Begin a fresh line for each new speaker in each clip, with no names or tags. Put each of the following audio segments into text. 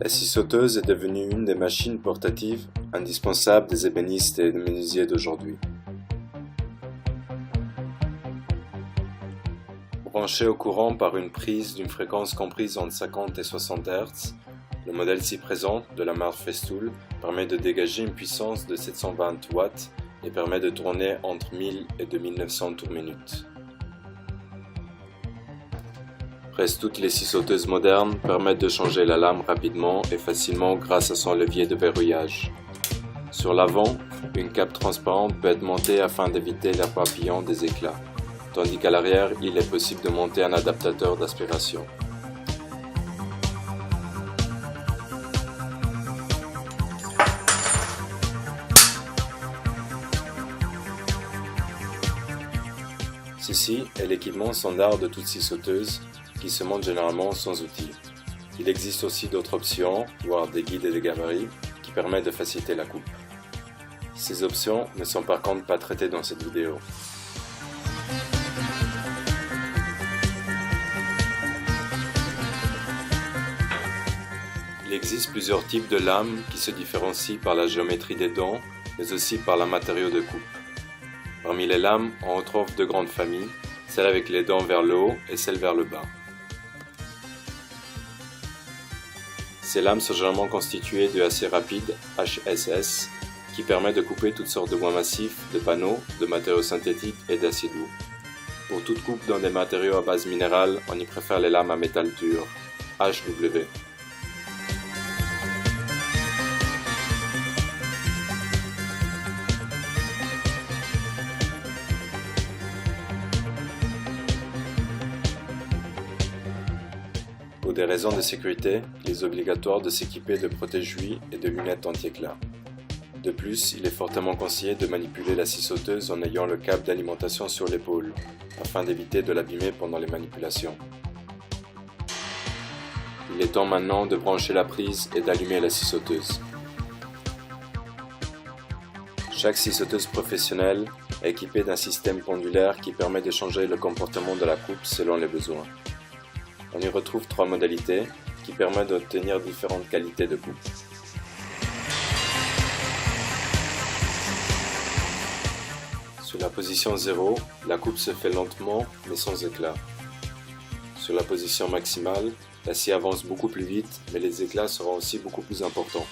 La scie sauteuse est devenue une des machines portatives indispensables des ébénistes et des menuisiers d'aujourd'hui. Branché au courant par une prise d'une fréquence comprise entre 50 et 60 Hz, le modèle ci-présent de la marque Festool permet de dégager une puissance de 720 watts et permet de tourner entre 1000 et 2900 tours minute. Presque toutes les scies sauteuses modernes permettent de changer la lame rapidement et facilement grâce à son levier de verrouillage. Sur l'avant, une cape transparente peut être montée afin d'éviter l'air papillant des éclats, tandis qu'à l'arrière, il est possible de monter un adaptateur d'aspiration. Ceci est l'équipement standard de toute scie sauteuse qui se monte généralement sans outils. Il existe aussi d'autres options, voire des guides et des gabarits, qui permettent de faciliter la coupe. Ces options ne sont par contre pas traitées dans cette vidéo. Il existe plusieurs types de lames qui se différencient par la géométrie des dents, mais aussi par le matériau de coupe. Parmi les lames, on retrouve deux grandes familles, celle avec les dents vers le haut et celle vers le bas. Ces lames sont généralement constituées de acier rapide HSS qui permet de couper toutes sortes de bois massifs, de panneaux, de matériaux synthétiques et d'acier doux. Pour toute coupe dans des matériaux à base minérale, on y préfère les lames à métal dur HW. Pour des raisons de sécurité, il est obligatoire de s'équiper de protège-vue et de lunettes anti-éclat. De plus, il est fortement conseillé de manipuler la scie sauteuse en ayant le câble d'alimentation sur l'épaule, afin d'éviter de l'abîmer pendant les manipulations. Il est temps maintenant de brancher la prise et d'allumer la scie sauteuse. Chaque scie sauteuse professionnelle est équipée d'un système pendulaire qui permet de changer le comportement de la coupe selon les besoins. On y retrouve trois modalités qui permettent d'obtenir différentes qualités de coupe. Sur la position 0, la coupe se fait lentement mais sans éclat. Sur la position maximale, la scie avance beaucoup plus vite mais les éclats seront aussi beaucoup plus importants.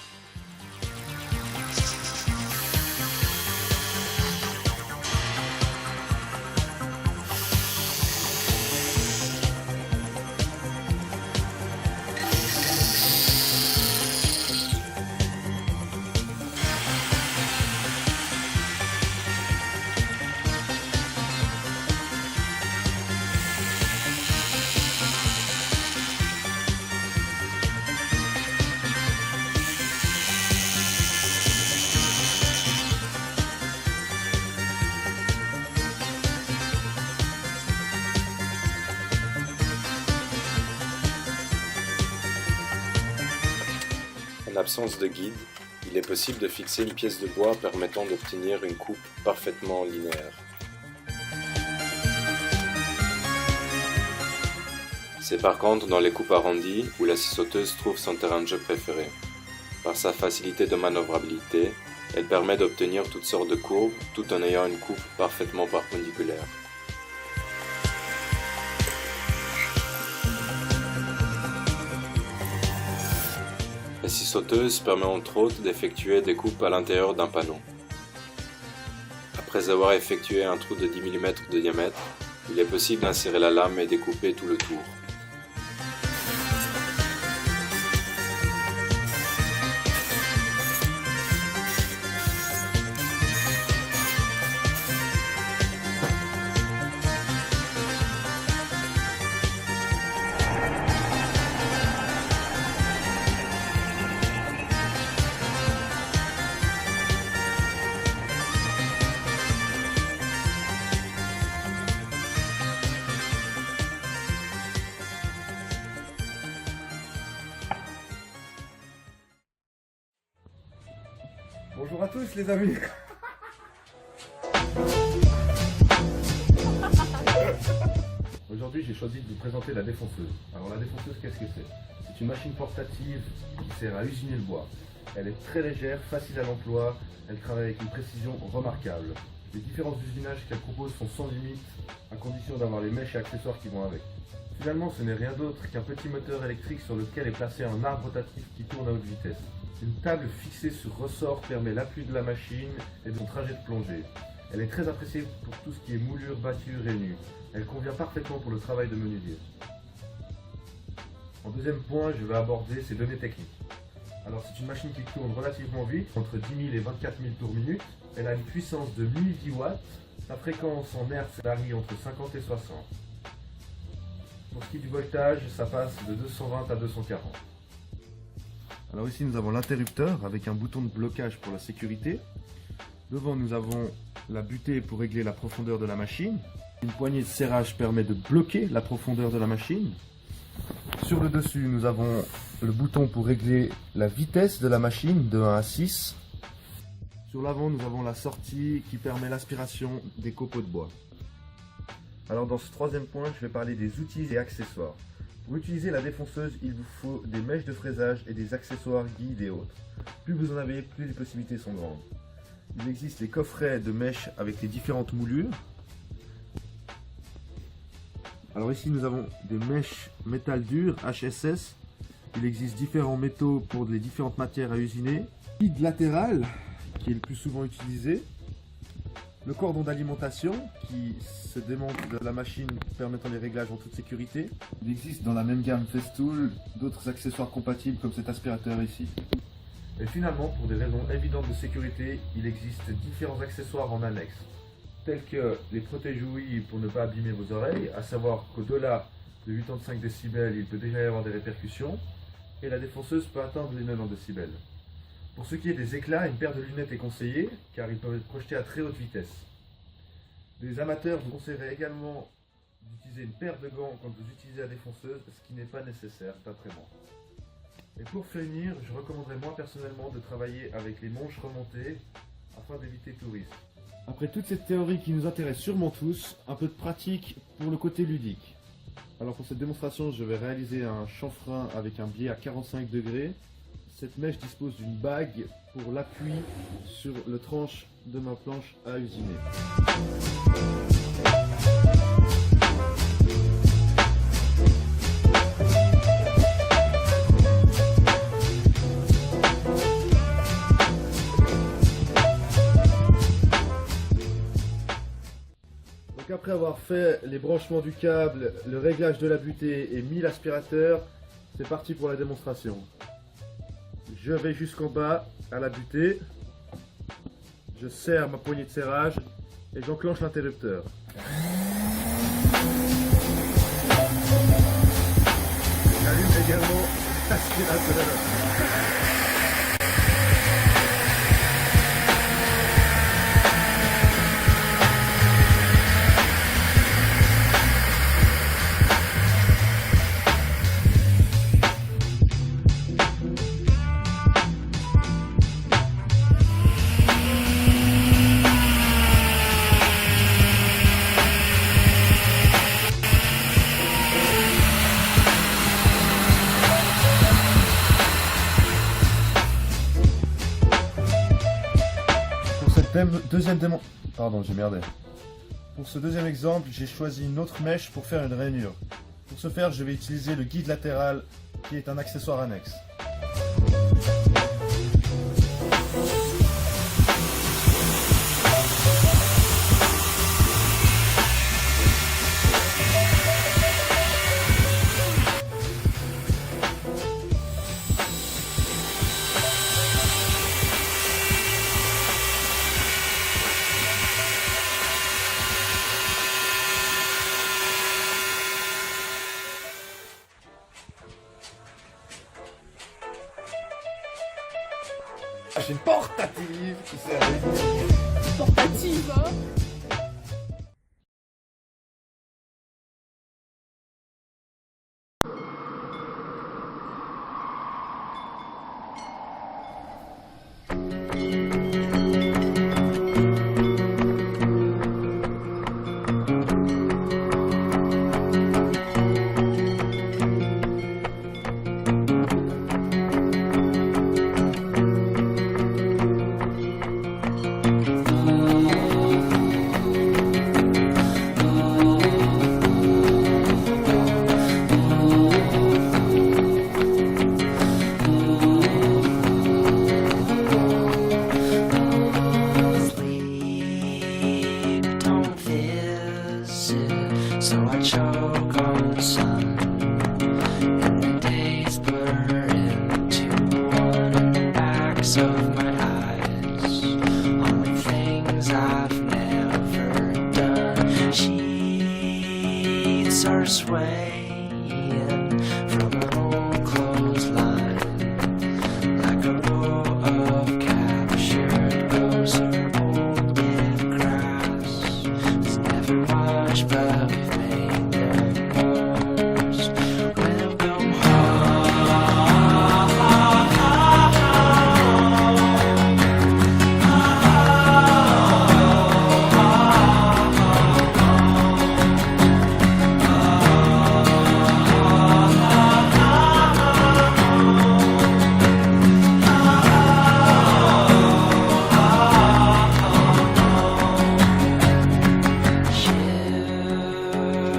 En absence de guide, il est possible de fixer une pièce de bois permettant d'obtenir une coupe parfaitement linéaire. C'est par contre dans les coupes arrondies où la scie sauteuse trouve son terrain de jeu préféré. Par sa facilité de manœuvrabilité, elle permet d'obtenir toutes sortes de courbes tout en ayant une coupe parfaitement perpendiculaire. La scie sauteuse permet entre autres d'effectuer des coupes à l'intérieur d'un panneau. Après avoir effectué un trou de 10 mm de diamètre, il est possible d'insérer la lame et découper tout le tour.
Bonjour à tous les amis. Aujourd'hui j'ai choisi de vous présenter la défonceuse. Alors la défonceuse, qu'est-ce que c'est? C'est une machine portative qui sert à usiner le bois. Elle est très légère, facile à l'emploi, elle travaille avec une précision remarquable. Les différents usinages qu'elle propose sont sans limite, à condition d'avoir les mèches et accessoires qui vont avec. Finalement, ce n'est rien d'autre qu'un petit moteur électrique sur lequel est placé un arbre rotatif qui tourne à haute vitesse. Une table fixée sur ressort permet l'appui de la machine et de son trajet de plongée. Elle est très appréciée pour tout ce qui est moulure, batture et nu. Elle convient parfaitement pour le travail de menuisier. En deuxième point, je vais aborder ses données techniques. Alors, c'est une machine qui tourne relativement vite, entre 10 000 et 24 000 tours minute. Elle a une puissance de 1010 watts. Sa fréquence en hertz varie entre 50 et 60. Pour ce qui est du voltage, ça passe de 220 à 240. Alors ici, nous avons l'interrupteur avec un bouton de blocage pour la sécurité. Devant, nous avons la butée pour régler la profondeur de la machine. Une poignée de serrage permet de bloquer la profondeur de la machine. Sur le dessus, nous avons le bouton pour régler la vitesse de la machine de 1 à 6. Sur l'avant, nous avons la sortie qui permet l'aspiration des copeaux de bois. Alors dans ce troisième point, je vais parler des outils et accessoires. Pour utiliser la défonceuse, il vous faut des mèches de fraisage et des accessoires guides et autres. Plus vous en avez, plus les possibilités sont grandes. Il existe les coffrets de mèches avec les différentes moulures. Alors ici nous avons des mèches métal dur HSS. Il existe différents métaux pour les différentes matières à usiner. Guide latéral qui est le plus souvent utilisé. Le cordon d'alimentation qui se démonte de la machine permettant les réglages en toute sécurité. Il existe dans la même gamme Festool d'autres accessoires compatibles comme cet aspirateur ici. Et finalement, pour des raisons évidentes de sécurité, il existe différents accessoires en annexe, tels que les protège-ouïes pour ne pas abîmer vos oreilles, à savoir qu'au-delà de 85 décibels, il peut déjà y avoir des répercussions, et la défonceuse peut atteindre les 90 décibels. Pour ce qui est des éclats, une paire de lunettes est conseillée, car ils peuvent être projetés à très haute vitesse. Les amateurs vous conseilleraient également d'utiliser une paire de gants quand vous utilisez la défonceuse, ce qui n'est pas nécessaire, d'après moi. Et pour finir, je recommanderais moi personnellement de travailler avec les manches remontées afin d'éviter tout risque. Après toute cette théorie qui nous intéresse sûrement tous, un peu de pratique pour le côté ludique. Alors pour cette démonstration, je vais réaliser un chanfrein avec un biais à 45 degrés. Cette mèche dispose d'une bague pour l'appui sur le tranche de ma planche à usiner. Donc après avoir fait les branchements du câble, le réglage de la butée et mis l'aspirateur, c'est parti pour la démonstration. Je vais jusqu'en bas à la butée, je serre ma poignée de serrage et j'enclenche l'interrupteur. J'allume également l'aspirateur. Pour ce deuxième exemple, j'ai choisi une autre mèche pour faire une rainure. Pour ce faire, je vais utiliser le guide latéral qui est un accessoire annexe. J'ai une portative qui sert à usiner.
Portative, hein. I choke on the sun, and the days blur into one, and the backs of my eyes on the things I've never done. Sheets are swaying from an old clothesline, like a row of captured ghosts of old dead grass. There's never much, but we've made the most. Welcome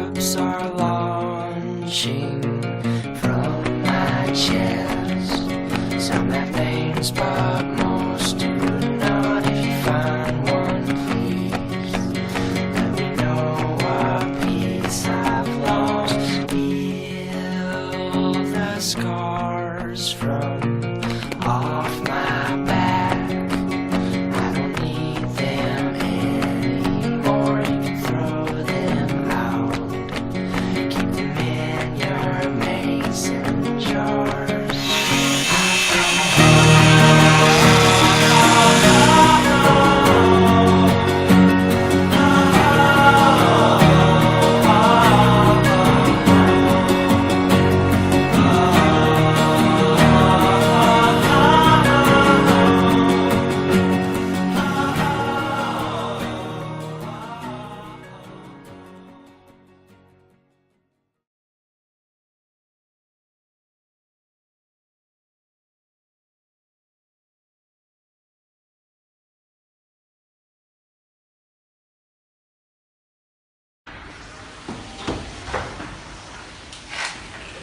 ships are launching from my chest. Some have names, but most do not. If you find one, please let me know what piece I've lost. Heal the scars from off my back. I don't need them anymore. You can throw them out. Keep them in your mason jars.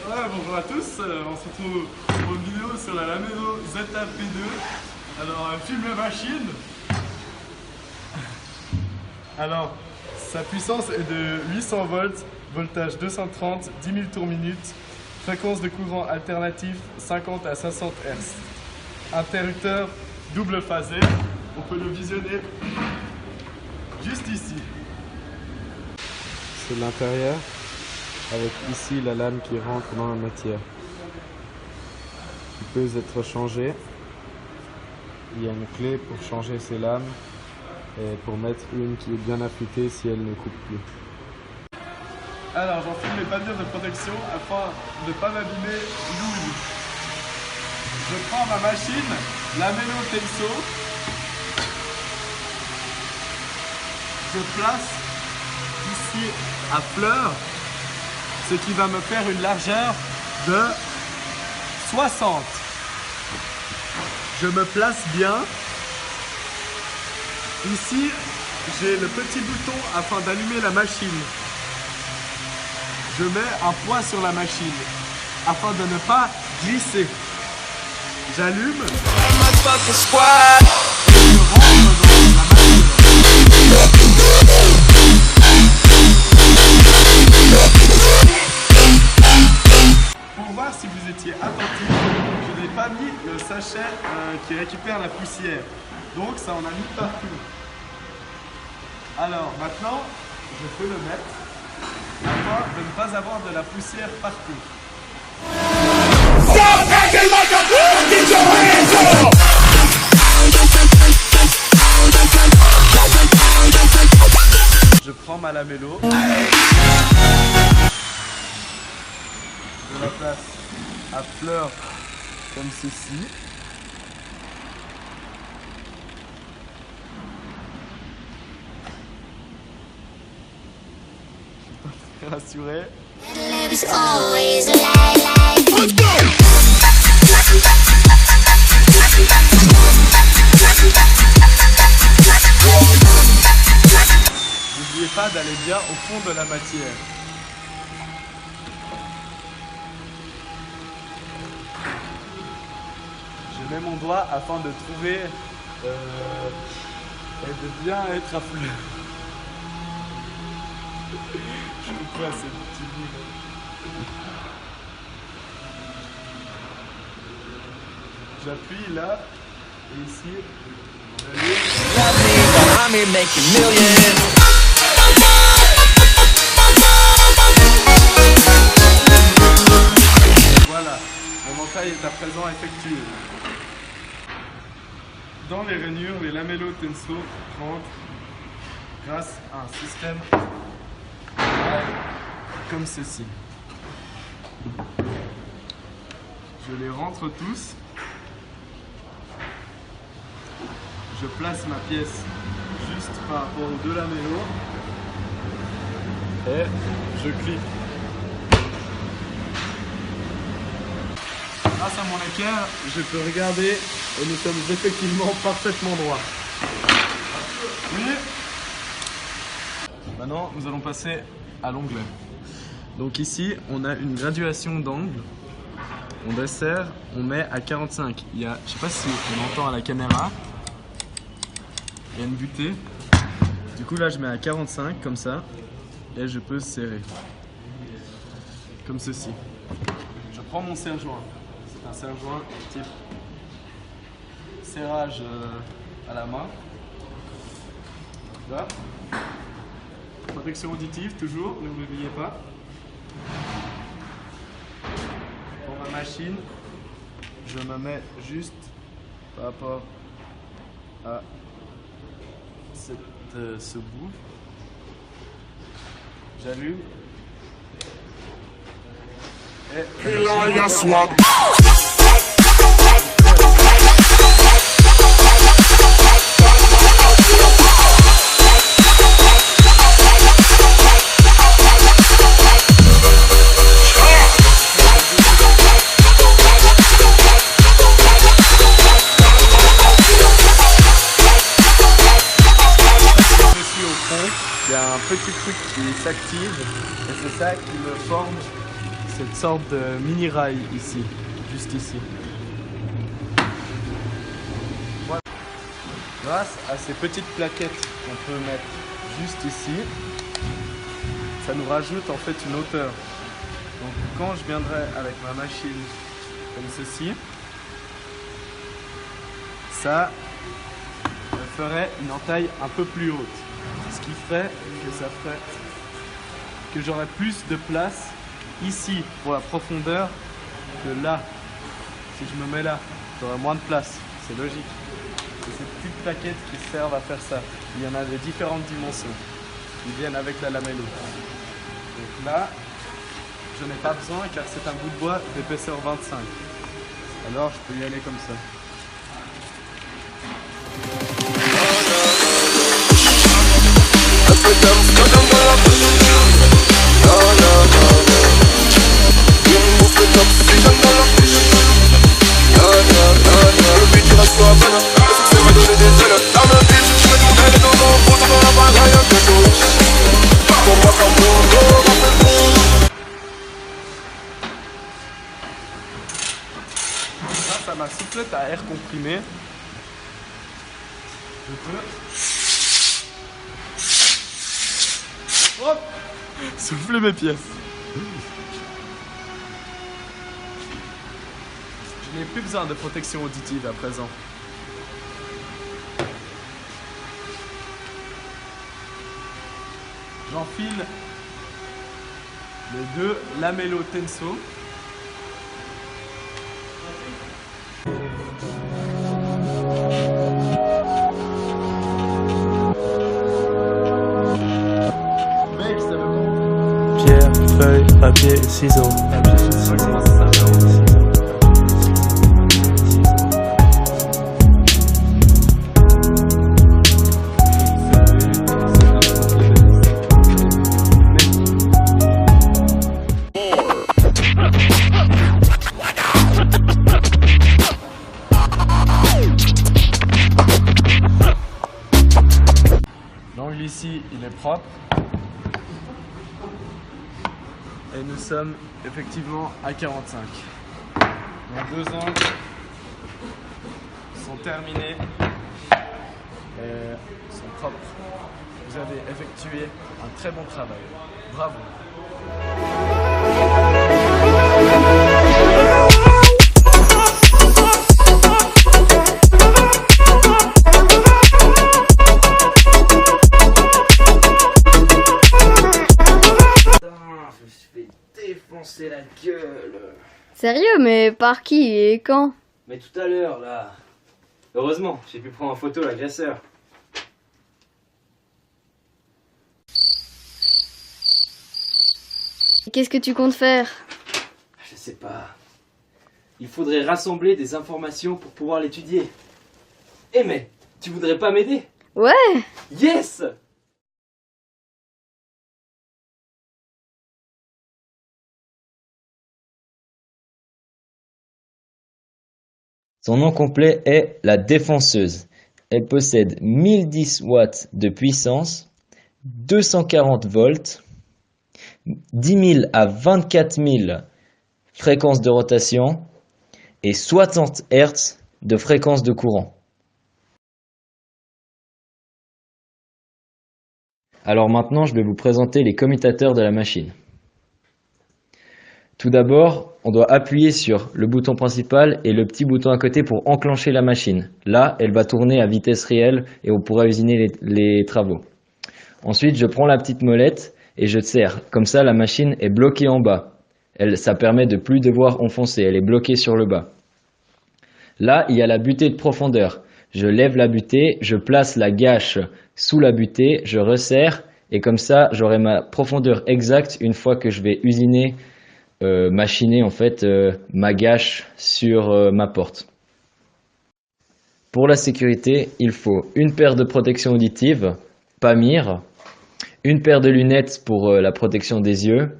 Ouais, bonjour à tous, on se retrouve pour une vidéo sur la Lamelo ZAP2. Alors, film machine. Alors, sa puissance est de 800 volts, voltage 230, 10 000 tours minute, fréquence de courant alternatif 50 à 500 Hz. Interrupteur double phasé, on peut le visionner juste ici.
C'est l'intérieur, avec ici la lame qui rentre dans la matière. Il peut être changé. Il y a une clé pour changer ces lames et pour mettre une qui est bien affûtée si elle ne coupe plus.
Alors, j'enfile mes bandelettes de protection afin de ne pas m'abîmer l'ouïe. Je prends ma machine, la Lamelo Tenso. Je place ici à fleur, ce qui va me faire une largeur de 60. Je me place bien. Ici, j'ai le petit bouton afin d'allumer la machine. Je mets un poids sur la machine afin de ne pas glisser. J'allume. Je rentre dans la machine. Pour voir si vous étiez attentif, je n'ai pas mis le sachet qui récupère la poussière. Donc ça en a mis partout. Alors maintenant, je peux le mettre afin de ne pas avoir de la poussière partout. Je prends ma Lamelo. Je la place à fleur comme ceci. Je suis pas très rassuré. N'oubliez pas d'aller bien au fond de la matière. Je mets mon doigt afin de trouver et de bien être à fleur. Je trouve pas ces petits livres. J'appuie là, et ici,
Love me, but I'm here making millions.
voilà, mon entaille est à présent effectuée. Dans les rainures, les lamellos Tenso rentrent grâce à un système comme ceci. Je les rentre tous. Je place ma pièce juste par rapport aux deux lamellos et je clique. Grâce à mon équerre, je peux regarder et nous sommes effectivement parfaitement droits. Oui. Maintenant, nous allons passer à l'onglet. Donc ici, on a une graduation d'angle. On desserre, on met à 45. Il y a, je sais pas si on entend à la caméra, il y a une butée. Du coup là, je mets à 45 comme ça et je peux serrer comme ceci. Je prends mon serre-joint. C'est un serre-joint type serrage à la main. Là. Protection auditive toujours, ne vous l'oubliez pas. Pour ma machine, je me mets juste par rapport à ce bout. J'allume. Et il y a un petit truc qui s'active et c'est ça qui me forme cette sorte de mini rail ici, juste ici. Voilà. Grâce à ces petites plaquettes qu'on peut mettre juste ici, ça nous rajoute en fait une hauteur. Donc quand je viendrai avec ma machine comme ceci, ça me ferait une entaille un peu plus haute. Ce qui ferait que j'aurais plus de place ici pour la profondeur que là. Si je me mets là, j'aurai moins de place. C'est logique. C'est ces petites plaquettes qui servent à faire ça. Il y en a de différentes dimensions. Ils viennent avec la lamello. Donc là, je n'ai pas besoin car c'est un bout de bois d'épaisseur 25. Alors je peux y aller comme ça. Grâce à ma soufflette à air comprimé, je peux souffler mes pièces. Je n'ai plus besoin de protection auditive à présent. J'enfile les deux lamello Tenso.
Pierre, feuille, papier et ciseaux.
L'angle ici, il est propre. Et nous sommes effectivement à 45. Les deux angles sont terminés et sont propres. vous avez effectué un très bon travail. Bravo.
Je me suis fait défoncer la gueule.
Sérieux, mais par qui et quand?
Mais tout à l'heure, là. Heureusement, j'ai pu prendre en photo l'agresseur.
Qu'est-ce que tu comptes faire?
Je sais pas. Il faudrait rassembler des informations pour pouvoir l'étudier. Eh mais, tu voudrais pas m'aider?
Ouais!
Yes!
Son nom complet est la défenseuse. Elle possède 1010 watts de puissance, 240 volts, 10 000 à 24 000 fréquences de rotation et 60 Hz de fréquence de courant. Alors maintenant, je vais vous présenter les commutateurs de la machine. Tout d'abord, on doit appuyer sur le bouton principal et le petit bouton à côté pour enclencher la machine. Là, elle va tourner à vitesse réelle et on pourra usiner les travaux. Ensuite, je prends la petite molette et je serre. Comme ça, la machine est bloquée en bas. Ça permet de plus devoir enfoncer. Elle est bloquée sur le bas. Là, il y a la butée de profondeur. Je lève la butée, je place la gâche sous la butée, je resserre et comme ça, j'aurai ma profondeur exacte une fois que je vais usiner machiner en fait ma gâche sur ma porte. Pour la sécurité, il faut une paire de protection auditive, PAMIR, une paire de lunettes pour la protection des yeux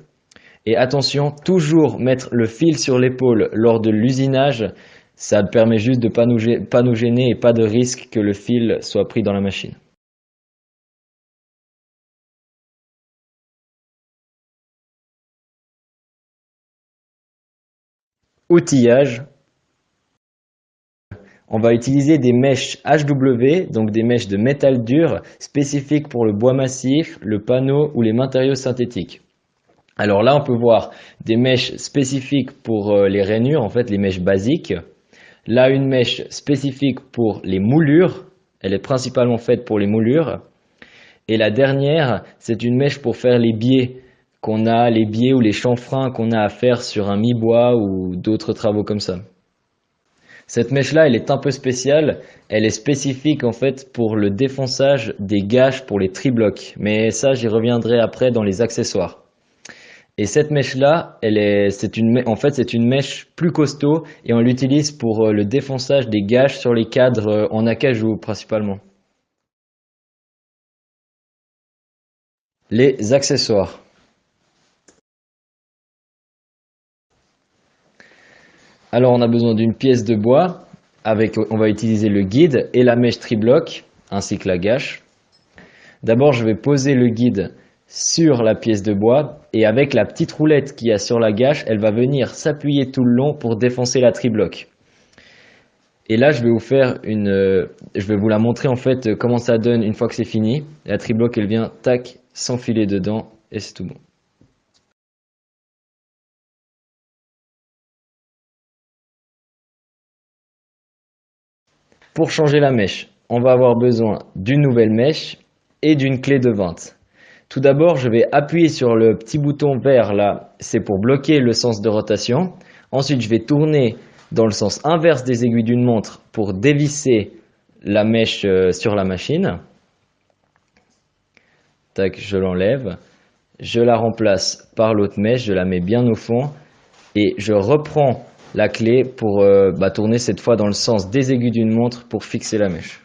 et attention, toujours mettre le fil sur l'épaule lors de l'usinage, ça permet juste de pas nous gêner et pas de risque que le fil soit pris dans la machine. Outillage. On va utiliser des mèches HW, donc des mèches de métal dur spécifiques pour le bois massif, le panneau ou les matériaux synthétiques. Alors là, on peut voir des mèches spécifiques pour les rainures, en fait les mèches basiques. Là, une mèche spécifique pour les moulures. Elle est principalement faite pour les moulures. Et la dernière, c'est une mèche pour faire les biais qu'on a, les biais ou les chanfreins qu'on a à faire sur un mi-bois ou d'autres travaux comme ça. Cette mèche-là, elle est un peu spéciale. Elle est spécifique en fait pour le défonçage des gâches pour les tri-blocs. Mais ça, j'y reviendrai après dans les accessoires. Et cette mèche-là, c'est une mèche plus costaud et on l'utilise pour le défonçage des gâches sur les cadres en acajou principalement. Les accessoires. Alors on a besoin d'une pièce de bois, on va utiliser le guide et la mèche tri-bloc, ainsi que la gâche. D'abord je vais poser le guide sur la pièce de bois et avec la petite roulette qu'il y a sur la gâche, elle va venir s'appuyer tout le long pour défoncer la tri-bloc. Et là je vais vous la montrer en fait comment ça donne une fois que c'est fini. La tri-bloc elle vient tac s'enfiler dedans et c'est tout bon. Pour changer la mèche, on va avoir besoin d'une nouvelle mèche et d'une clé de 20. Tout d'abord, je vais appuyer sur le petit bouton vert là, c'est pour bloquer le sens de rotation. Ensuite, je vais tourner dans le sens inverse des aiguilles d'une montre pour dévisser la mèche sur la machine. Tac, je l'enlève. Je la remplace par l'autre mèche, je la mets bien au fond et je reprends la clé pour tourner cette fois dans le sens des aiguilles d'une montre pour fixer la mèche.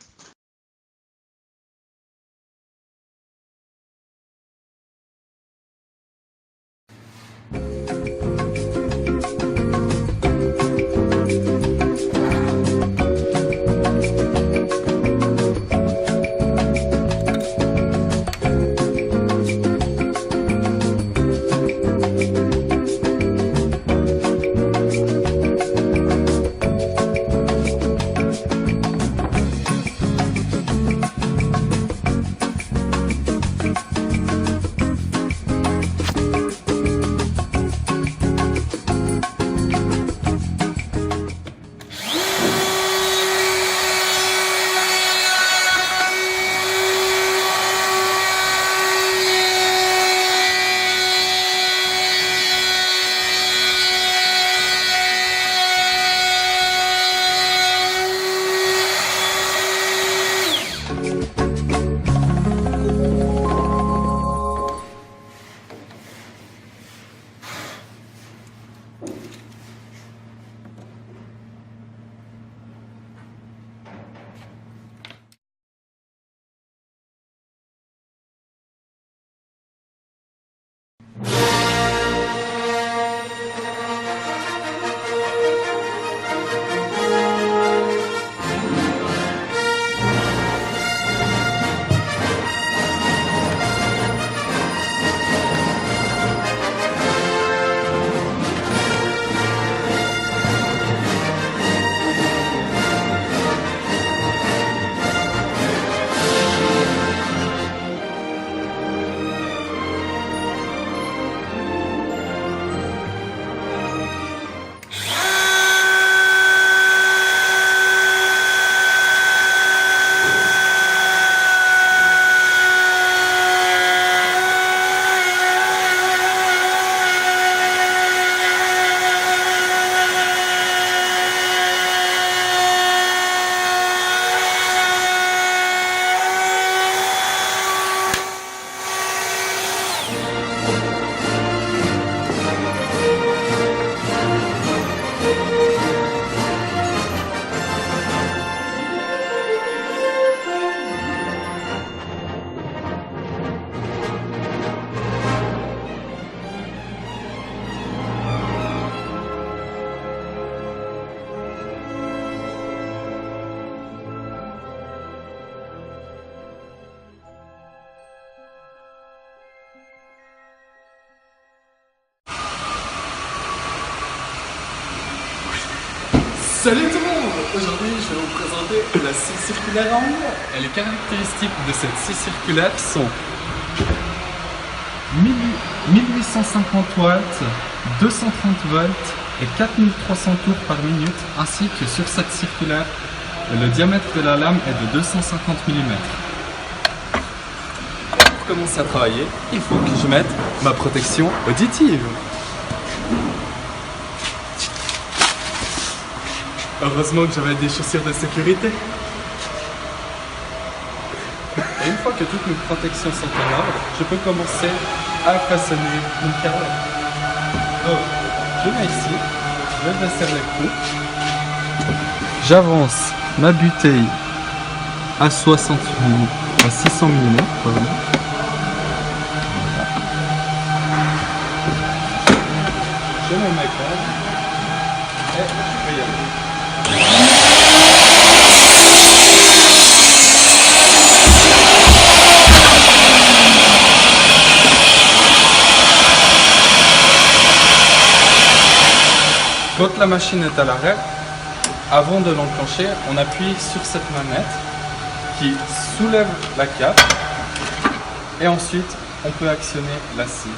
Salut tout le monde! Aujourd'hui, je vais vous présenter la scie circulaire à ongles. Et les caractéristiques de cette scie circulaire sont 1850 watts, 230 volts et 4300 tours par minute, ainsi que sur cette circulaire, le diamètre de la lame est de 250 mm. Pour commencer à travailler, il faut que je mette ma protection auditive. Heureusement que j'avais des chaussures de sécurité. Et une fois que toutes mes protections sont en ordre, je peux commencer à façonner une carotte. Donc, je viens ici, je desserre les coups. J'avance ma bouteille à 600 mm, pardon. Je mets ma corde et je peux y aller. Quand la machine est à l'arrêt, avant de l'enclencher, on appuie sur cette manette qui soulève la cape et ensuite on peut actionner la scie.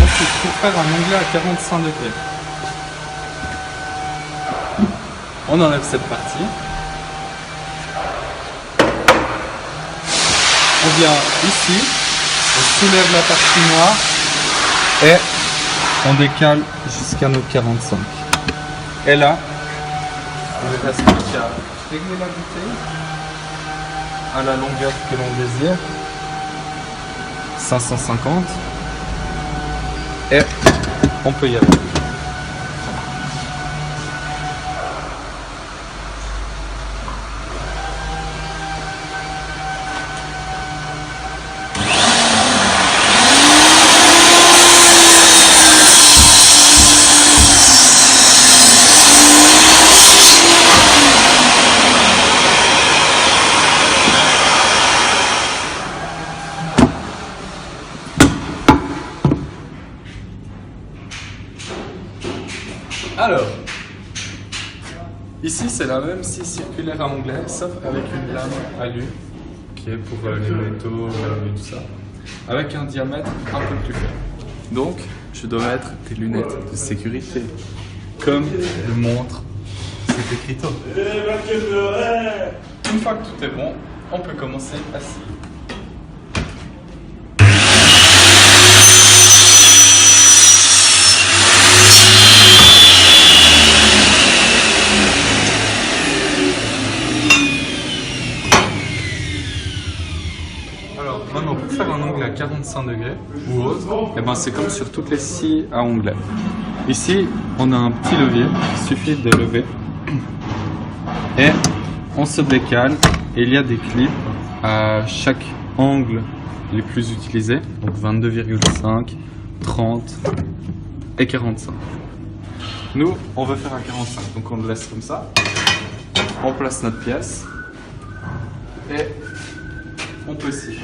Ensuite, pour faire un onglet à 45 degrés, on enlève cette partie. On vient ici, on soulève la partie noire et on décale jusqu'à nos 45. Et là, il ne reste plus qu'à régler la bouteille à la longueur que l'on désire, 550, et on peut y aller. Alors, ici c'est la même scie circulaire à onglet, sauf avec une lame alu, qui est pour les métaux et tout ça, avec un diamètre un peu plus faible. Donc, je dois mettre des lunettes de sécurité, comme le montre cet écriteau. Une fois que tout est bon, on peut commencer à scier. Alors maintenant, pour faire un onglet à 45 degrés ou autre, eh ben, c'est comme sur toutes les scies à onglet. Ici, on a un petit levier, il suffit de lever et on se décale et il y a des clips à chaque angle les plus utilisés, donc 22,5, 30 et 45. Nous, on veut faire un 45, donc on le laisse comme ça, on place notre pièce et on peut scier.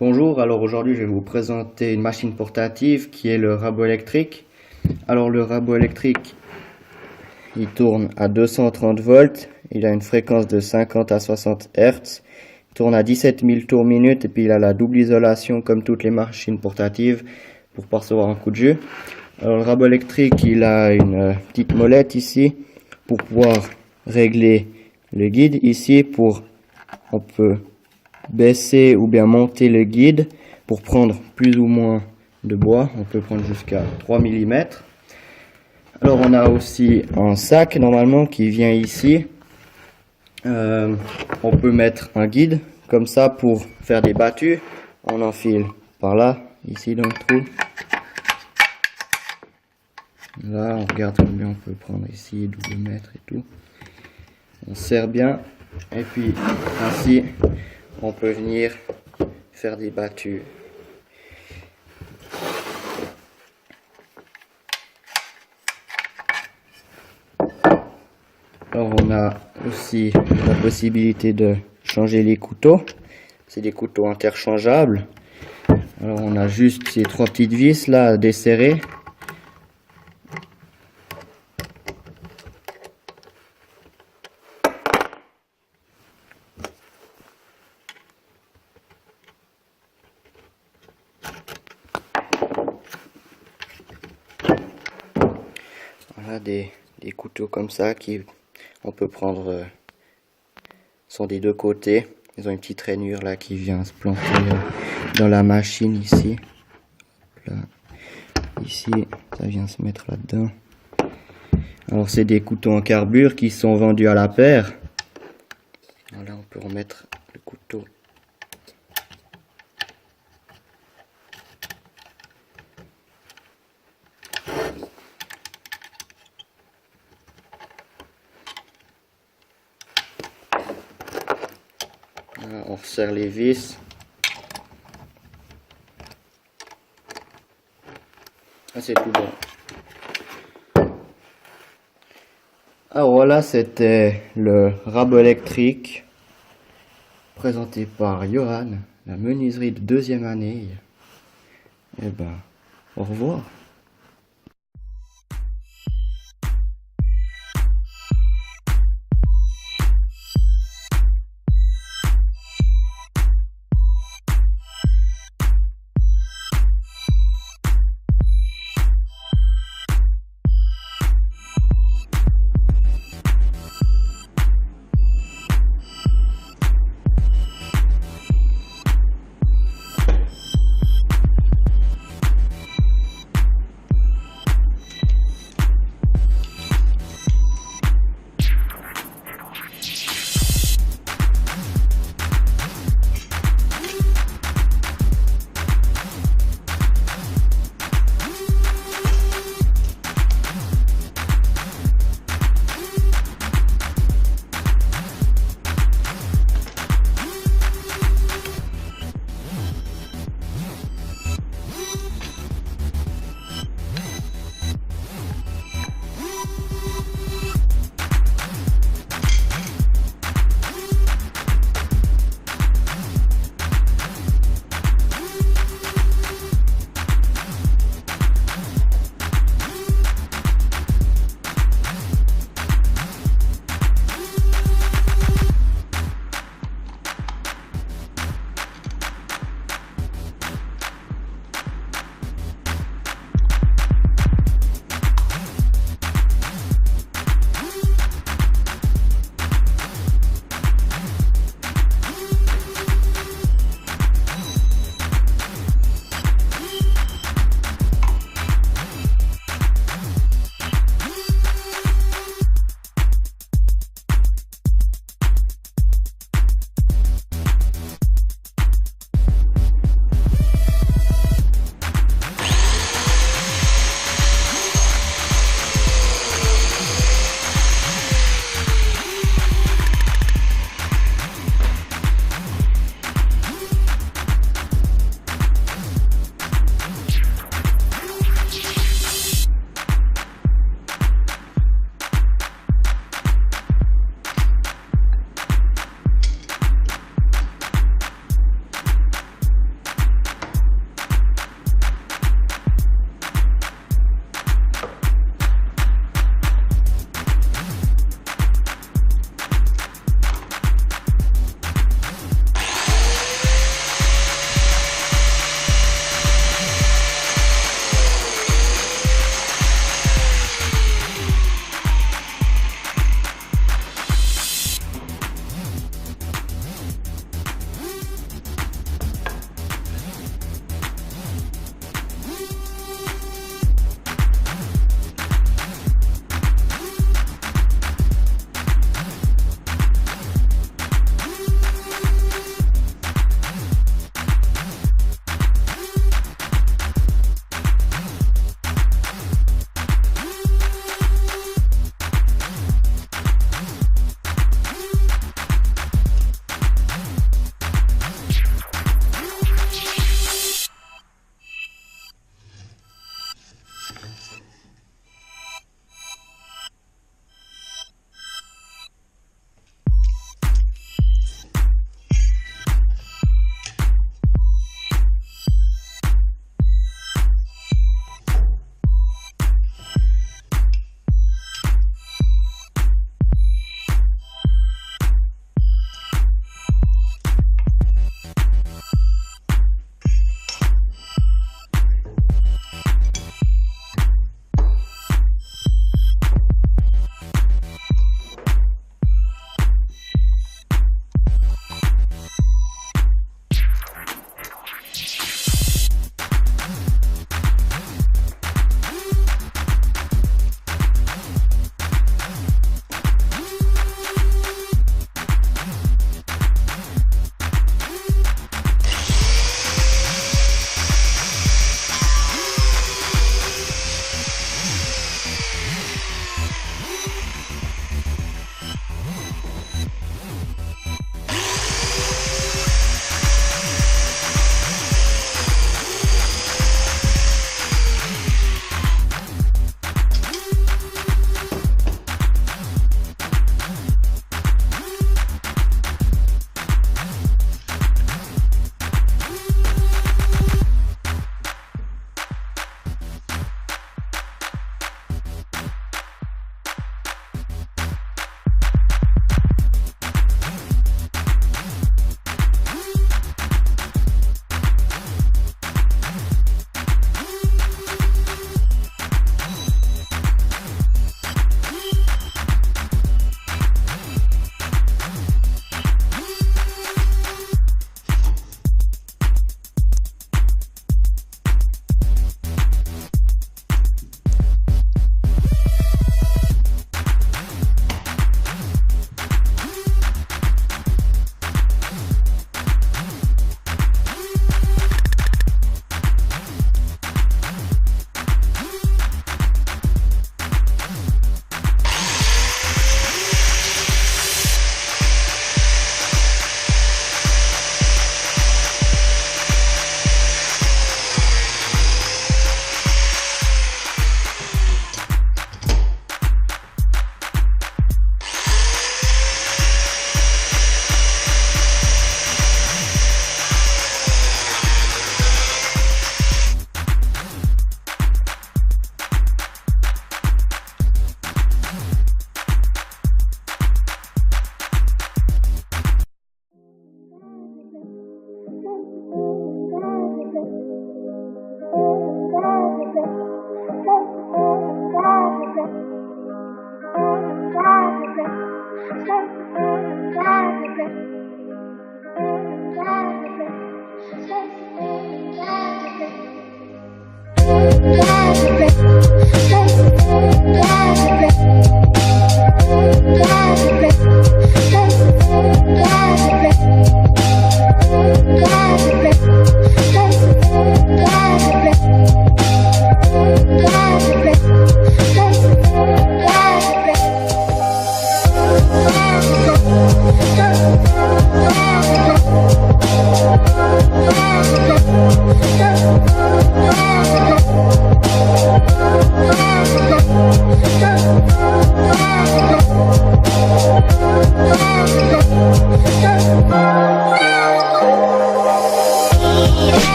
Bonjour, alors aujourd'hui je vais vous présenter une machine portative qui est le rabot électrique. Alors le rabot électrique, il tourne à 230 volts, il a une fréquence de 50 à 60 Hz, il tourne à 17 000 tours minute et puis il a la double isolation comme toutes les machines portatives pour pas recevoir un coup de jus. Alors le rabot électrique, il a une petite molette ici pour pouvoir régler le guide. Ici, on peut baisser ou bien monter le guide pour prendre plus ou moins de bois. On peut prendre jusqu'à 3 mm. Alors on a aussi un sac normalement qui vient ici. On peut mettre un guide comme ça pour faire des battues. On enfile par là, ici dans le trou. Là on regarde combien on peut prendre ici, 12 mètres et tout. On serre bien et puis ainsi on peut venir faire des battues. Alors on a aussi la possibilité de changer les couteaux. C'est des couteaux interchangeables. Alors on a juste ces 3 petites vis là à desserrer. Voilà des couteaux comme ça qui on peut prendre sont des deux côtés. Ils ont une petite rainure là qui vient se planter dans la machine ici. Là. Ici, ça vient se mettre là-dedans. Alors c'est des couteaux en carbure qui sont vendus à la paire. Voilà, on peut remettre le couteau. Voilà, on resserre les vis. Ah, c'est tout bon. Alors voilà, c'était le rabot électrique présenté par Yoran, la menuiserie de 2e année. Et ben, au revoir.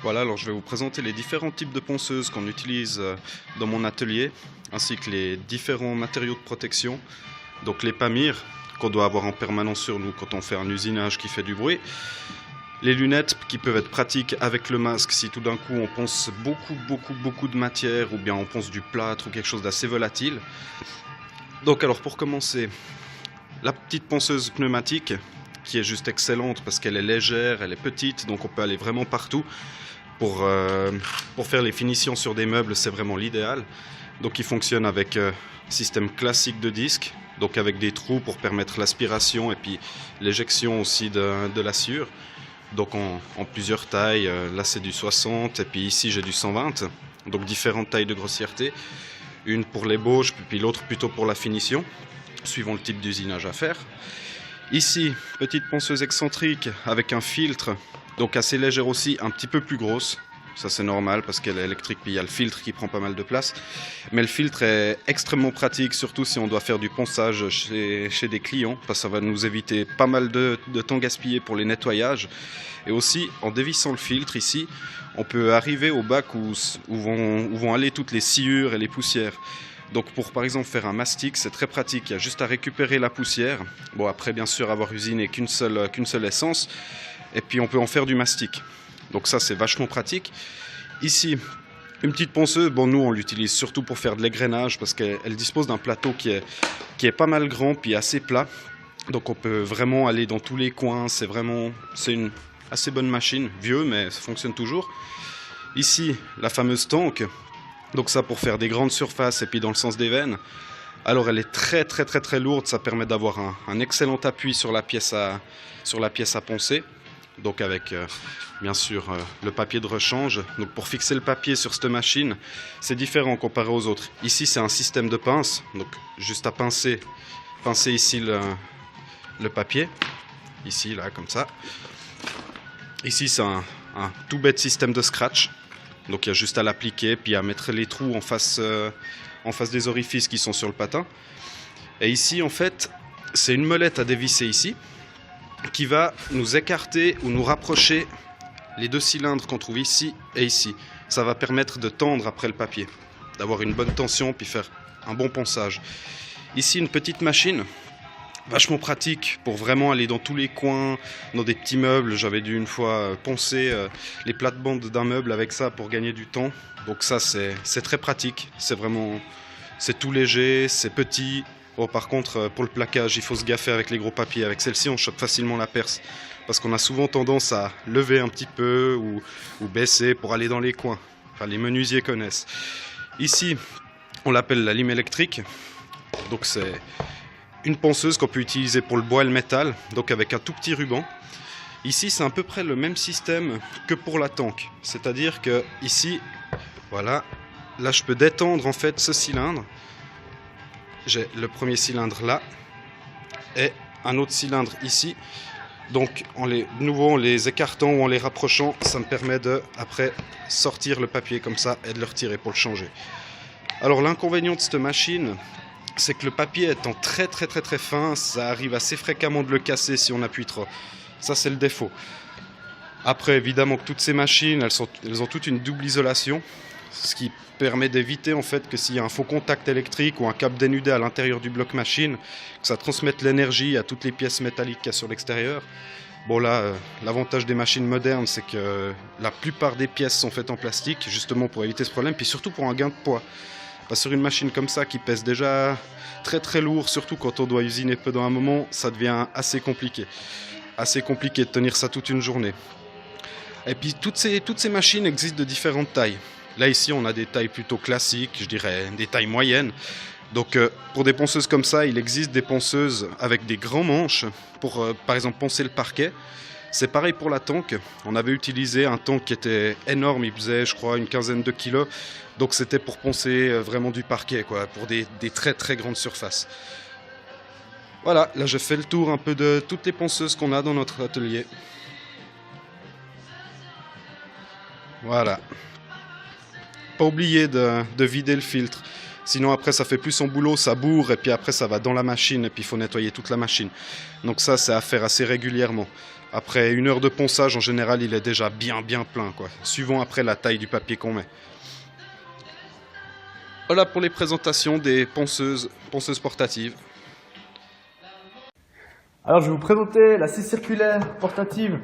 Voilà, alors je vais vous présenter les différents types de ponceuses qu'on utilise dans mon atelier, ainsi que les différents matériaux de protection. Donc les pamires qu'on doit avoir en permanence sur nous quand on fait un usinage qui fait du bruit. Les lunettes qui peuvent être pratiques avec le masque si tout d'un coup on ponce beaucoup de matière ou bien on ponce du plâtre ou quelque chose d'assez volatile. Donc alors pour commencer, la petite ponceuse pneumatique qui est juste excellente parce qu'elle est légère, elle est petite, donc on peut aller vraiment partout. Pour faire les finitions sur des meubles, c'est vraiment l'idéal. Donc il fonctionne avec système classique de disque, donc avec des trous pour permettre l'aspiration et puis l'éjection aussi de la sciure. Donc en plusieurs tailles, là c'est du 60 et puis ici j'ai du 120, donc différentes tailles de grossièreté. Une pour l'ébauche, puis l'autre plutôt pour la finition, suivant le type d'usinage à faire. Ici, petite ponceuse excentrique avec un filtre, donc assez légère aussi, un petit peu plus grosse. Ça c'est normal parce qu'elle est électrique, puis il y a le filtre qui prend pas mal de place. Mais le filtre est extrêmement pratique, surtout si on doit faire du ponçage chez des clients, parce que ça va nous éviter pas mal de temps gaspillé pour les nettoyages. Et aussi, en dévissant le filtre ici, on peut arriver au bac où vont aller toutes les sciures et les poussières. Donc pour par exemple faire un mastic, c'est très pratique, il y a juste à récupérer la poussière. Bon après bien sûr avoir usiné qu'une seule essence, et puis on peut en faire du mastic. Donc ça c'est vachement pratique. Ici, une petite ponceuse, bon nous on l'utilise surtout pour faire de l'aigrenage parce qu'elle dispose d'un plateau qui est pas mal grand puis assez plat. Donc on peut vraiment aller dans tous les coins, c'est une assez bonne machine, vieux mais ça fonctionne toujours. Ici la fameuse tank, donc ça pour faire des grandes surfaces et puis dans le sens des veines. Alors elle est très lourde, ça permet d'avoir un excellent appui sur la pièce à poncer. Donc avec bien sûr le papier de rechange. Donc pour fixer le papier sur cette machine, c'est différent comparé aux autres. Ici c'est un système de pince, donc juste à pincer ici le papier, ici là comme ça. Ici c'est un tout bête système de scratch, donc il y a juste à l'appliquer puis à mettre les trous en face des orifices qui sont sur le patin. Et ici en fait c'est une molette à dévisser ici, qui va nous écarter ou nous rapprocher les deux cylindres qu'on trouve ici et ici. Ça va permettre de tendre après le papier, d'avoir une bonne tension puis faire un bon ponçage. Ici une petite machine, vachement pratique pour vraiment aller dans tous les coins, dans des petits meubles. J'avais dû une fois poncer les plates-bandes d'un meuble avec ça pour gagner du temps. Donc ça c'est très pratique, c'est tout léger, c'est petit. Bon, par contre, pour le plaquage, il faut se gaffer avec les gros papiers. Avec celle-ci, on chope facilement la perce. Parce qu'on a souvent tendance à lever un petit peu ou baisser pour aller dans les coins. Enfin, les menuisiers connaissent. Ici, on l'appelle la lime électrique. Donc, c'est une ponceuse qu'on peut utiliser pour le bois et le métal. Donc, avec un tout petit ruban. Ici, c'est à peu près le même système que pour la tank. C'est-à-dire que ici, voilà, là, je peux détendre en fait ce cylindre. J'ai le premier cylindre là et un autre cylindre ici. Donc en les écartant ou en les rapprochant, ça me permet de après sortir le papier comme ça et de le retirer pour le changer. Alors l'inconvénient de cette machine, c'est que le papier étant très fin, ça arrive assez fréquemment de le casser si on appuie trop. Ça c'est le défaut. Après évidemment que toutes ces machines, elles ont toutes une double isolation, ce qui permet d'éviter en fait que s'il y a un faux contact électrique ou un câble dénudé à l'intérieur du bloc machine, que ça transmette l'énergie à toutes les pièces métalliques qu'il y a sur l'extérieur. Bon là, l'avantage des machines modernes, c'est que la plupart des pièces sont faites en plastique, justement pour éviter ce problème, puis surtout pour un gain de poids. Parce que sur une machine comme ça, qui pèse déjà très lourd, surtout quand on doit usiner pendant un moment, ça devient assez compliqué. Assez compliqué de tenir ça toute une journée. Et puis toutes ces machines existent de différentes tailles. Là ici on a des tailles plutôt classiques, je dirais des tailles moyennes. Donc pour des ponceuses comme ça, il existe des ponceuses avec des grands manches pour par exemple poncer le parquet. C'est pareil pour la tank. On avait utilisé un tank qui était énorme, il pesait je crois une quinzaine de kilos. Donc c'était pour poncer vraiment du parquet, quoi, pour des très grandes surfaces. Voilà, là je fais le tour un peu de toutes les ponceuses qu'on a dans notre atelier. Voilà. Pas oublier de vider le filtre. Sinon après ça fait plus son boulot, ça bourre et puis après ça va dans la machine et puis il faut nettoyer toute la machine. Donc ça c'est à faire assez régulièrement. Après 1 heure de ponçage en général il est déjà bien plein quoi, suivant après la taille du papier qu'on met. Voilà pour les présentations des ponceuses portatives.
Alors je vais vous présenter la scie circulaire portative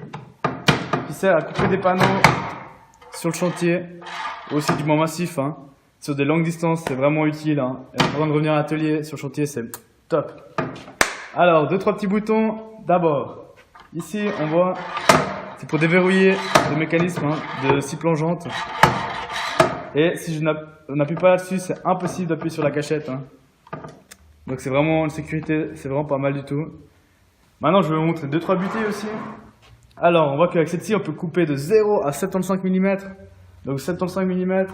qui sert à couper des panneaux sur le chantier, ou aussi du bois massif, hein. Sur des longues distances, c'est vraiment utile, hein. Et avant de revenir à l'atelier, sur le chantier, c'est top. Alors, 2-3 petits boutons. D'abord, ici, on voit, c'est pour déverrouiller le mécanisme hein, de scie plongeante. Et si je n'appuie pas là-dessus, c'est impossible d'appuyer sur la gâchette. Hein. Donc c'est vraiment une sécurité, c'est vraiment pas mal du tout. Maintenant, je vais vous montrer 2-3 butées aussi. Alors, on voit qu'avec cette scie, on peut couper de 0 à 75 mm. Donc 75 mm.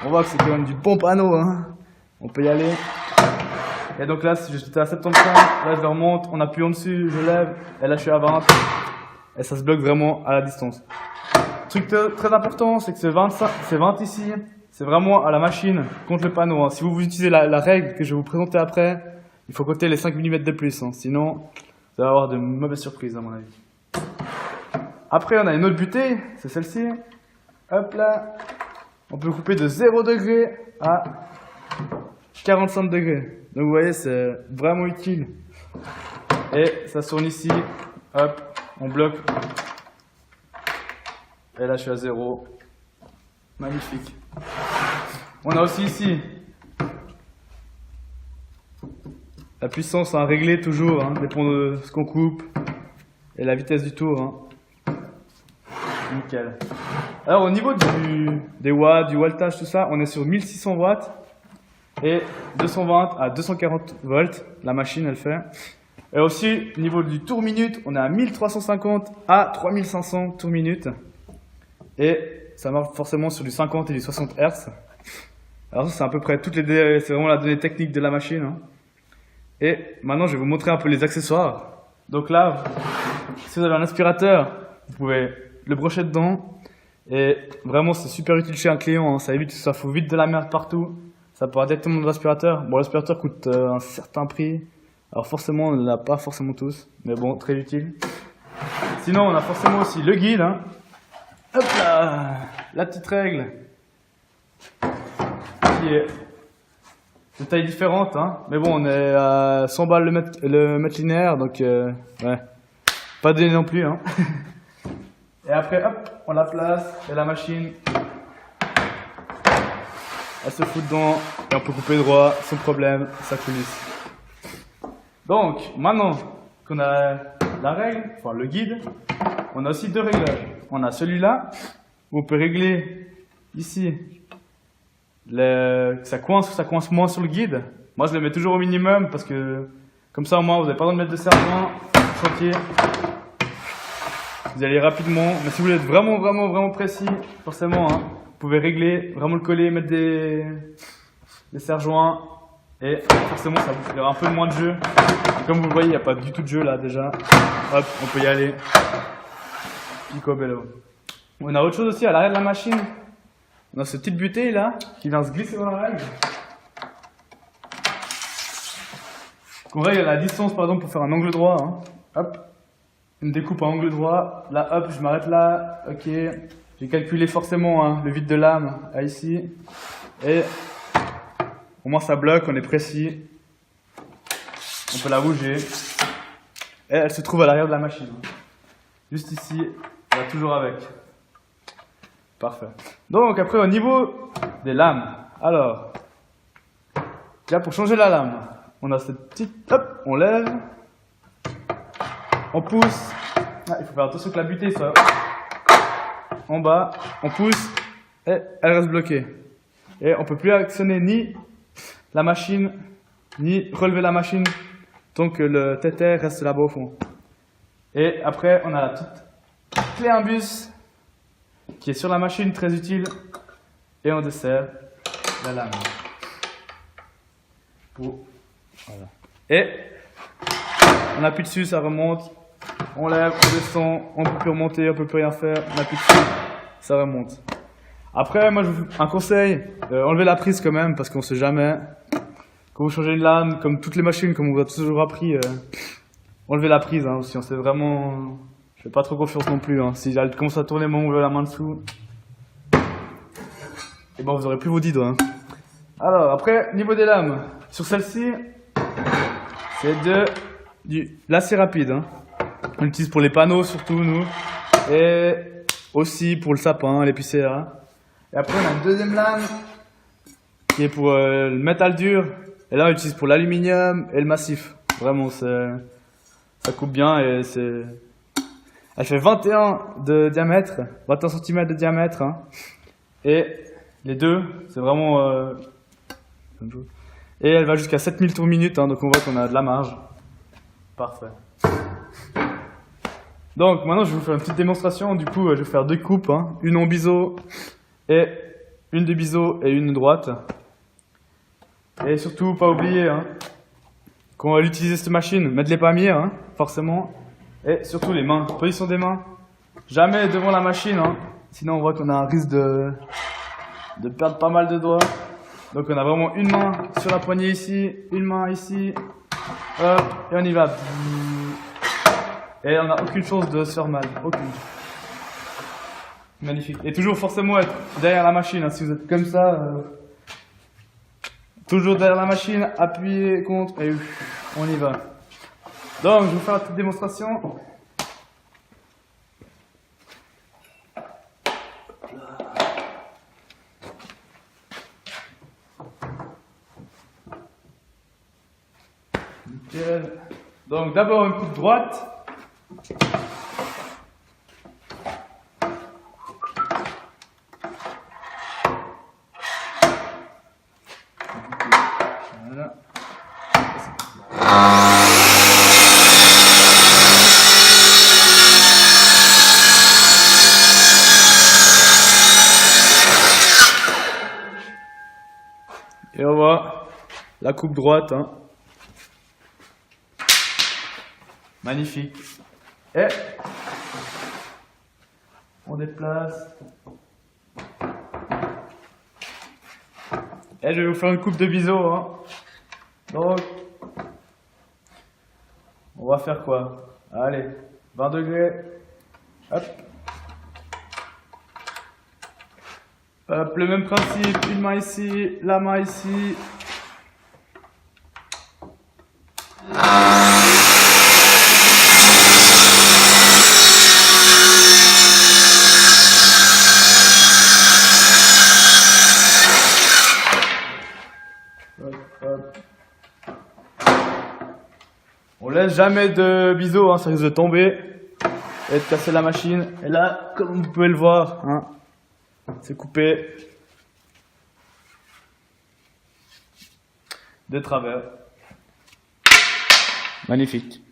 On voit que c'est quand même du bon panneau, hein. On peut y aller. Et donc là, si j'étais à 75, là je le remonte, on appuie en dessus, je lève, et là je suis à 20. Et ça se bloque vraiment à la distance. Truc très important, c'est que ce 20 ici, c'est vraiment à la machine contre le panneau. Hein. Si vous utilisez la règle que je vais vous présenter après, il faut compter les 5 mm de plus. Hein. Sinon, vous allez avoir de mauvaises surprises à mon avis. Après, on a une autre butée, c'est celle-ci. Hop là. On peut couper de 0 degré à 45 degrés. Donc vous voyez, c'est vraiment utile. Et ça tourne ici. Hop, on bloque. Et là, je suis à 0. Magnifique. On a aussi ici la puissance à régler toujours, hein, dépend de ce qu'on coupe et la vitesse du tour. Hein. Nickel. Alors au niveau des watts, du voltage, tout ça, on est sur 1600 watts et 220 à 240 volts, la machine elle fait. Et aussi au niveau du tour minute, on est à 1350 à 3500 tours minute. Et ça marche forcément sur du 50 et du 60 Hz. Alors ça c'est à peu près toutes les, c'est vraiment la donnée technique de la machine. Hein. Et maintenant je vais vous montrer un peu les accessoires. Donc là, si vous avez un aspirateur, vous pouvez le brocher dedans. Et vraiment c'est super utile chez un client, hein. Ça évite que ça fout vite de la merde partout. Ça part directement dans l'aspirateur. Bon, l'aspirateur coûte un certain prix. Alors forcément on ne l'a pas forcément tous, mais bon, très utile. Sinon on a forcément aussi le guide. Hein. Hop là, la petite règle qui est de taille différente, hein. Mais bon, on est à 100 balles le mètre linéaire, donc ouais, pas donné non plus. Hein. Et après, hop, on la place et la machine, elle se fout dedans et on peut couper droit sans problème, ça coulisse. Donc, maintenant qu'on a la règle, enfin le guide, on a aussi 2 réglages. On a celui-là, où on peut régler ici, ça coince moins sur le guide. Moi je le mets toujours au minimum parce que comme ça au moins vous n'avez pas besoin de mettre de serre-joint au chantier. Vous allez rapidement, mais si vous voulez être vraiment précis, forcément, hein, vous pouvez régler, vraiment le coller, mettre des serre-joints et forcément ça vous fera un peu moins de jeu. Et comme vous le voyez, il n'y a pas du tout de jeu là déjà. Hop, on peut y aller. Picobello. On a autre chose aussi à l'arrière de la machine. On a ce petit butée là qui vient se glisser dans la règle. On règle à la distance par exemple pour faire un angle droit. Hein. Hop, une découpe à angle droit. Là, hop, je m'arrête là. Ok, j'ai calculé forcément hein, le vide de lame à ici. Et au moins ça bloque, on est précis. On peut la bouger. Et elle se trouve à l'arrière de la machine. Juste ici. On va toujours avec. Parfait. Donc après au niveau des lames. Alors, là pour changer la lame, on a cette petite, hop, on lève, on pousse. Ah, il faut faire attention que la butée soit en bas. On pousse et elle reste bloquée. Et on peut plus actionner ni la machine ni relever la machine tant que le téther reste là-bas au fond. Et après on a la petite clé imbus qui est sur la machine, très utile, et on dessert la lame. Voilà. Et on appuie dessus, ça remonte, on lève, on descend, on peut plus remonter, on peut plus rien faire, on appuie dessus, ça remonte. Après, moi, un conseil, enlevez la prise quand même, parce qu'on sait jamais. Quand vous changez une lame, comme toutes les machines, comme on vous a toujours appris, enlevez la prise, hein, si on sait vraiment... Je fais pas trop confiance non plus, hein. Si elle commence à tourner, moi, on veut la main dessous. Et bon, vous aurez plus vos 10 doigts. Hein. Alors, après, niveau des lames. Sur celle-ci, c'est du lacet rapide. Hein. On l'utilise pour les panneaux, surtout, nous. Et aussi pour le sapin, l'épicéa. Et après, on a une deuxième lame qui est pour le métal dur. Et là, on l'utilise pour l'aluminium et le massif. Vraiment, ça coupe bien et c'est... Elle fait 21 de diamètre, 21 cm de diamètre. Hein. Et les deux, c'est vraiment... Et elle va jusqu'à 7000 tours minute, hein, donc on voit qu'on a de la marge. Parfait. Donc maintenant, je vais vous faire une petite démonstration. Du coup, je vais faire deux coupes, hein, une en biseau et une de biseau et une droite. Et surtout, pas oublier hein, qu'on va utiliser cette machine, mettre les palmiers, hein, forcément. Et surtout les mains, position des mains. Jamais devant la machine, hein, sinon on voit qu'on a un risque de perdre pas mal de doigts. Donc on a vraiment une main sur la poignée ici, une main ici, hop, et on y va. Et on n'a aucune chance de se faire mal, aucune. Magnifique. Et toujours forcément être derrière la machine, hein, si vous êtes comme ça, toujours derrière la machine, appuyez contre, et on y va. Donc je vais vous faire la petite démonstration. Nickel. Donc d'abord une coupe droite. Voilà. Et on voit la coupe droite. Hein. Magnifique. Et on déplace. Et je vais vous faire une coupe de biseau. Hein. Donc, on va faire quoi? Allez, 20 degrés. Hop. Hop, le même principe, une main ici, la main ici. On laisse jamais de biseau, hein, ça risque de tomber et de casser la machine. Et là, comme vous pouvez le voir, hein, c'est coupé de travers. Magnifique.